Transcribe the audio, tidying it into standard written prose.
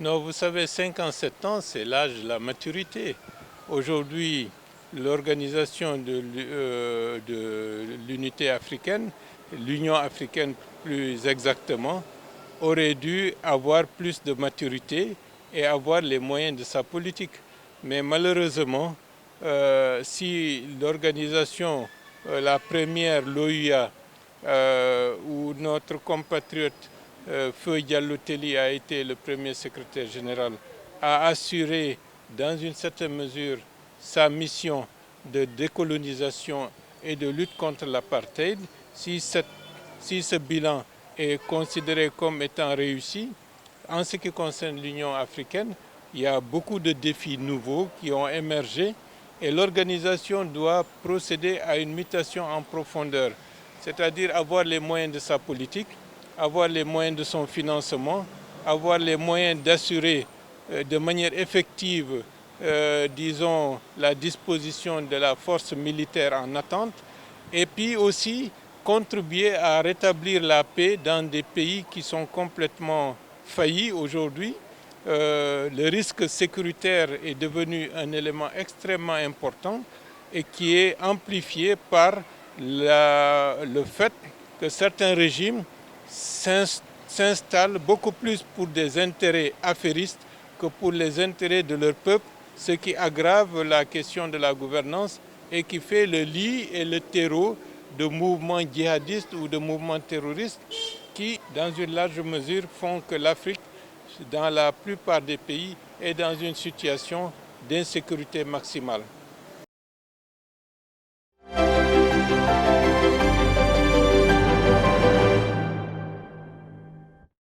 Non, vous savez, 57 ans, c'est l'âge de la maturité. Aujourd'hui, l'organisation de l'unité africaine, l'Union africaine plus exactement, aurait dû avoir plus de maturité et avoir les moyens de sa politique. Mais malheureusement, si l'organisation, la première, l'OUA, où notre compatriote Feu Diallo Telli a été le premier secrétaire général, a assuré dans une certaine mesure sa mission de décolonisation et de lutte contre l'apartheid. Si ce bilan est considéré comme étant réussi, en ce qui concerne l'Union africaine, il y a beaucoup de défis nouveaux qui ont émergé et l'organisation doit procéder à une mutation en profondeur, c'est-à-dire avoir les moyens de sa politique, avoir les moyens de son financement, avoir les moyens d'assurer de manière effective, disons, la disposition de la force militaire en attente, et puis aussi contribuer à rétablir la paix dans des pays qui sont complètement faillis aujourd'hui. Le risque sécuritaire est devenu un élément extrêmement important et qui est amplifié par le fait que certains régimes s'installent beaucoup plus pour des intérêts affairistes que pour les intérêts de leur peuple, ce qui aggrave la question de la gouvernance et qui fait le lit et le terreau de mouvements djihadistes ou de mouvements terroristes qui, dans une large mesure, font que l'Afrique, dans la plupart des pays, est dans une situation d'insécurité maximale.